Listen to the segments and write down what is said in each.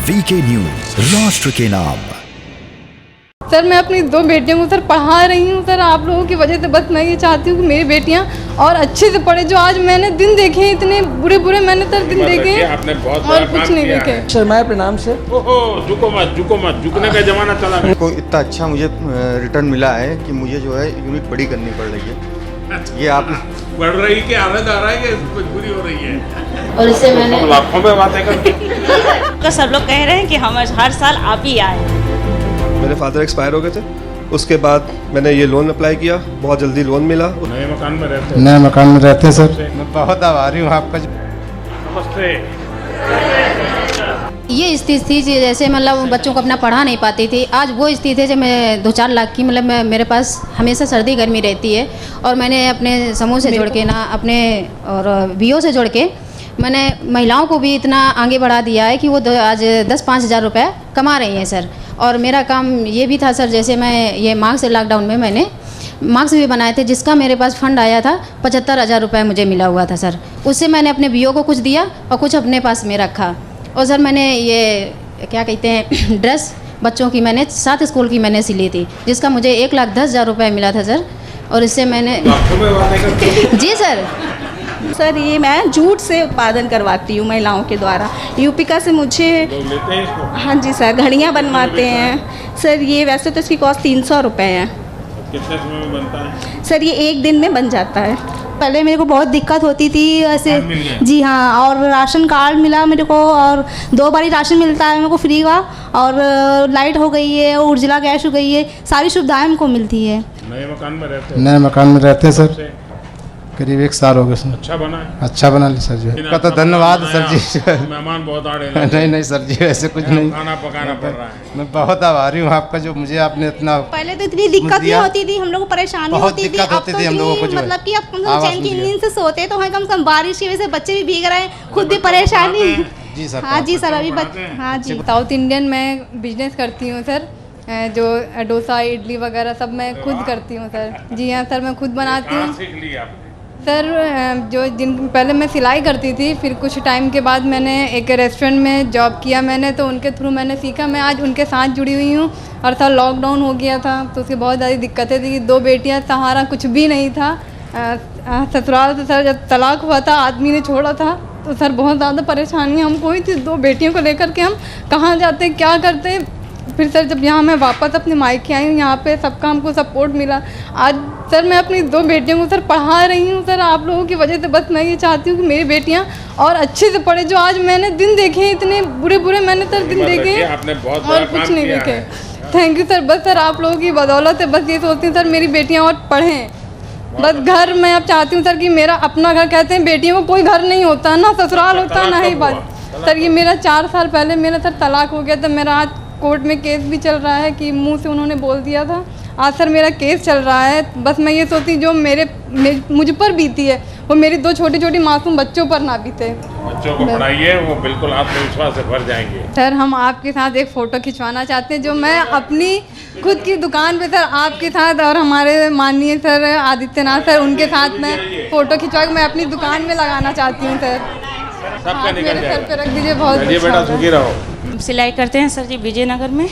VK news, राष्ट्र के नाम। सर मैं अपनी 2 बेटियों को सर पढ़ा रही हूँ सर, आप लोगों की वजह से। बस मैं ये चाहती हूँ कि मेरी बेटियाँ और अच्छे से पढ़े। जो आज मैंने दिन देखे हैं, इतने बुरे बुरे मैंने सर दिन देखे हैं, आपने बहुत और कुछ नहीं देखे। शर्माए प्रणाम से। ओहो, झुको मत, झुकने का जमाना चला गया। को इतना अच्छा मुझे रिटर्न मिला है कि मुझे जो है यूनिट बड़ी करनी पड़ रही है। ये आप बढ़ रही कि आनंद आ रहा है कि मजबूरी हो रही है? और इससे मैंने लाखों में बातें करते तो सब लोग कह रहे हैं कि हम हर साल आप ही आए। मेरे फादर एक्सपायर हो गए थे, उसके बाद मैंने ये लोन अप्लाई किया, बहुत जल्दी लोन मिला। नए मकान में रहते हैं। नए मकान में रहते हैं सर। मैं बहुत आभारी हूँ आपका। नमस्ते। ये स्थिति थी जैसे मतलब बच्चों को अपना पढ़ा नहीं पाती थी। आज वो स्थिति है जब मैं 2-4 लाख की मतलब मेरे पास हमेशा सर्दी गर्मी रहती है, और मैंने अपने समूह से जोड़ के ना अपने और बीओ से जोड़ के मैंने महिलाओं को भी इतना आगे बढ़ा दिया है कि वो आज 10-5 हज़ार रुपये कमा रही हैं सर। और मेरा काम ये भी था सर, जैसे मैं ये मास्क लॉकडाउन में मैंने मास्क भी बनाए थे, जिसका मेरे पास फंड आया था 75,000 रुपये मुझे मिला हुआ था सर। उससे मैंने अपने बीओ को कुछ दिया और कुछ अपने पास में रखा। और सर मैंने ये क्या कहते हैं ड्रेस बच्चों की मैंने 7 स्कूल की मैंने सिली थी, जिसका मुझे 1,10,000 रुपये मिला था सर। और इससे मैंने जी सर ये मैं जूट से उत्पादन करवाती हूँ महिलाओं के द्वारा। यूपिका से मुझे लेते हैं इसको। हाँ जी सर, घड़ियाँ बनवाते हैं सर। ये वैसे तो इसकी कॉस्ट 300 रुपये है। कितने समय में बनता है? सर ये 1 दिन में बन जाता है। पहले मेरे को बहुत दिक्कत होती थी ऐसे। जी हाँ, और राशन कार्ड मिला मेरे को, और 2 बारी राशन मिलता है मेरे को फ्री का, और लाइट हो गई है, उज्ज्वला गैस हो गई है, सारी सुविधाएं हमको मिलती है। नए मकान में रहते हैं। नए मकान में रहते हैं सर। करीब 1 साल हो गए सर। अच्छा बना है। अच्छा बना ली सर जी। का तो धन्यवाद सर जी। मेहमान बहुत आड़े नहीं सर जी, ऐसे कुछ नहीं। खाना पकाना पड़ रहा है। मैं बहुत आभारी हूँ आपका, जो मुझे आपने इतना। पहले तो इतनी दिक्कत नहीं होती थी, हम लोग को परेशानी बहुत होती थी। दिक्कत होती थी हम लोगों को, मतलब कि अब हम चैन की नींद से सोते तो हैं, कम से कम बारिश की वजह से बच्चे भी भीग रहे हैं, खुद भी परेशानी। जी सर। हाँ जी सर, अभी हाँ जी। साउथ इंडियन मैं बिजनेस करती हूँ सर, जो डोसा इडली वगैरह सब मैं खुद करती हूँ सर। जी हाँ सर, मैं खुद बनाती हूँ सीख ली आपने? सर जो पहले मैं सिलाई करती थी, फिर कुछ टाइम के बाद मैंने एक रेस्टोरेंट में जॉब किया मैंने, तो उनके थ्रू मैंने सीखा। मैं आज उनके साथ जुड़ी हुई हूँ। और सर लॉकडाउन हो गया था तो उसकी बहुत ज़्यादा दिक्कतें थी। 2 बेटियाँ, सहारा कुछ भी नहीं था। ससुराल से सर जब तलाक हुआ था, आदमी ने छोड़ा था, तो सर बहुत ज़्यादा परेशानी हमको हुई थी। 2 बेटियों को लेकर के हम कहाँ जाते, क्या करते। फिर सर जब यहाँ मैं वापस अपने मायके आई हूँ, यहाँ पे सबका हमको सपोर्ट मिला। आज सर मैं अपनी 2 बेटियों को सर पढ़ा रही हूँ सर, आप लोगों की वजह से। बस मैं ये चाहती हूँ कि मेरी बेटियाँ और अच्छे से पढ़े। जो आज मैंने दिन देखे हैं, इतने बुरे बुरे मैंने सर दिन देखे हैं, आपने बहुत और कुछ नहीं देखे। Thank you sir. बस सर आप लोगों की बदौलत है। बस ये सोचती हूँ सर मेरी बेटियाँ और पढ़ें। बस घर मैं अब चाहती हूँ सर कि मेरा अपना घर, कहते हैं बेटियों को कोई घर नहीं होता, ना ससुराल होता, ना ही बात। सर ये मेरा 4 साल पहले मेरा सर तलाक हो गया था। मेरा आज कोर्ट में केस भी चल रहा है कि मुंह से उन्होंने बोल दिया था। आज सर मेरा केस चल रहा है। बस मैं ये सोचती जो मुझ पर बीती है, वो मेरी 2 छोटी छोटी मासूम बच्चों पर ना बीते। बच्चों को पढ़ाइए, वो बिल्कुल आत्मविश्वास से भर जाएंगे। सर हम आपके साथ एक फ़ोटो खिंचवाना चाहते हैं, जो मैं अपनी खुद की दुकान पे सर आपके साथ और हमारे माननीय सर आदित्यनाथ सर, उनके साथ मैं फ़ोटो खिंचवा के मैं अपनी दुकान में लगाना चाहती हूँ सर। सबका निकल मेरे सर जाएगा। पे रख दीजिए। बहुत बेटा सुखी रहो। सिलाई करते हैं सर जी विजयनगर में,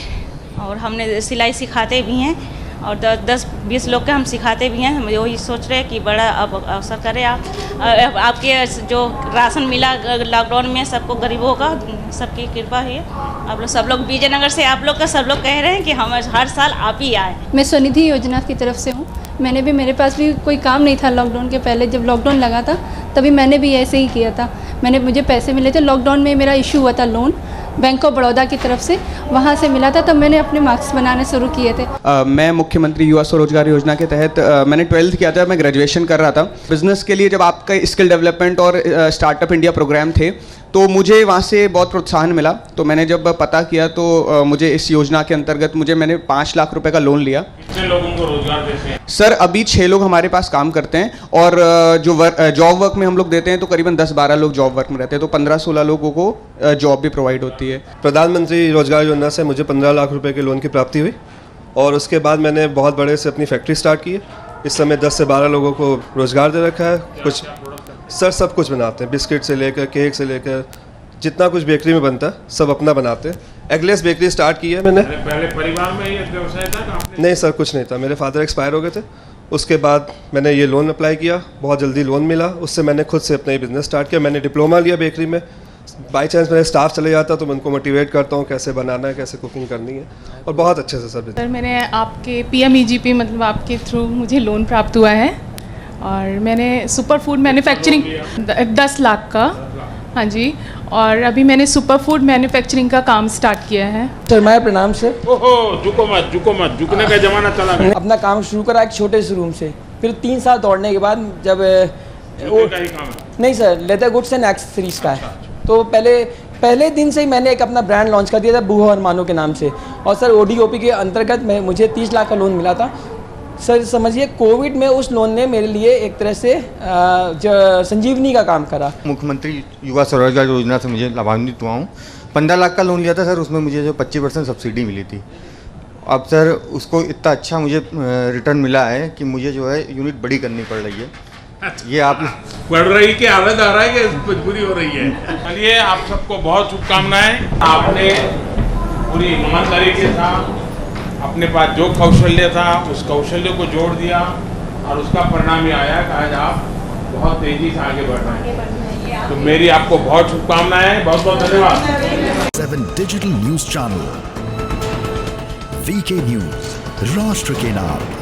और हमने सिलाई सिखाते भी हैं, और 10-20 लोग के हम सिखाते भी हैं। हम वही सोच रहे हैं कि बड़ा अब अवसर करें आपके जो राशन मिला लॉकडाउन में सबको, गरीबों का, सबकी कृपा है। आप लोग सब लोग विजयनगर से, आप लोग का सब लोग कह रहे हैं कि हम हर साल आप ही आए। मैं स्वनिधि योजना की तरफ से हूँ। मेरे पास भी कोई काम नहीं था लॉकडाउन के पहले। जब लॉकडाउन लगा था तभी मैंने भी ऐसे ही किया था। मुझे पैसे मिले थे लॉकडाउन में। मेरा इशू हुआ था लोन बैंक ऑफ बड़ौदा की तरफ से, वहाँ से मिला था, तब मैंने अपने मार्क्स बनाने शुरू किए थे। मैं मुख्यमंत्री युवा स्वरोजगार योजना के तहत मैंने 12th किया था। मैं ग्रेजुएशन कर रहा था। बिज़नेस के लिए जब आपका स्किल डेवलपमेंट और स्टार्टअप इंडिया प्रोग्राम थे, तो मुझे वहाँ से बहुत प्रोत्साहन मिला। तो मैंने जब पता किया तो मुझे इस योजना के अंतर्गत मैंने 5 लाख रुपए का लोन लिया। कितने लोगों को रोजगार देते हैं? सर अभी 6 लोग हमारे पास काम करते हैं, और जो जॉब वर्क में हम लोग देते हैं तो करीबन 10-12 लोग जॉब वर्क में रहते हैं, तो 15-16 लोगों को जॉब भी प्रोवाइड होती है। प्रधानमंत्री रोजगार योजना से मुझे 15 लाख रुपए के लोन की प्राप्ति हुई, और उसके बाद मैंने बहुत बड़े से अपनी फैक्ट्री स्टार्ट की है। इस समय 10 से 12 लोगों को रोजगार दे रखा है। कुछ सर सब कुछ बनाते हैं, बिस्किट से लेकर केक से लेकर जितना कुछ बेकरी में बनता है सब अपना बनाते हैं। एगलेस बेकरी स्टार्ट की है मैंने। पहले परिवार में ये व्यवसाय था कि आपने? नहीं सर, कुछ नहीं था। मेरे फादर एक्सपायर हो गए थे, उसके बाद मैंने ये लोन अप्लाई किया, बहुत जल्दी लोन मिला, उससे मैंने खुद से अपना ही बिज़नेस स्टार्ट किया। मैंने डिप्लोमा लिया बेकरी में। बाई चांस मेरा स्टाफ चले जाता तो मैं उनको मोटिवेट करता हूँ कैसे बनाना है, कैसे कुकिंग करनी है, और बहुत अच्छे से सर। सर मैंने आपके PMEGP मतलब आपके थ्रू मुझे लोन प्राप्त हुआ है और मैंने सुपर फूड मैन्युफैक्चरिंग 10 लाख का, हाँ जी, और अभी मैंने सुपर फूड मैन्युफैक्चरिंग का काम स्टार्ट किया है। सर मैं प्रणाम सर। ओहो, झुको मत, झुकने का जमाना चला गया। अपना काम शुरू करा एक छोटे से रूम से, फिर 3 साल दौड़ने के बाद जब का ही काम है? नहीं sir, leather goods and accessories का है। तो पहले दिन से ही मैंने एक अपना ब्रांड लॉन्च कर दिया था बूहा और मानो के नाम से, और सर ODOP के अंतर्गत मुझे 30 लाख का लोन मिला था। सर समझिए कोविड में उस लोन ने मेरे लिए एक तरह से संजीवनी का काम करा। मुख्यमंत्री युवा स्वरोजगार योजना से मुझे लाभान्वित हुआ हूँ। 15 लाख का लोन लिया था सर, उसमें मुझे जो 25% सब्सिडी मिली थी। अब सर उसको इतना अच्छा मुझे रिटर्न मिला है कि मुझे जो है यूनिट बड़ी करनी पड़ रही है। ये आप बढ़ रही कि आवेद आ रहा है कि मजबूरी हो रही है? चलिए, आप सबको बहुत शुभकामनाएं। आपने पूरी ईमानदारी के साथ अपने पास जो कौशल्य था उस कौशल्य को जोड़ दिया और उसका परिणाम ये आया कि आज आप बहुत तेजी से आगे बढ़ रहे हैं। तो मेरी आपको बहुत शुभकामनाएं, बहुत बहुत धन्यवाद। 7 digital news channel VK news, राष्ट्र के नाम।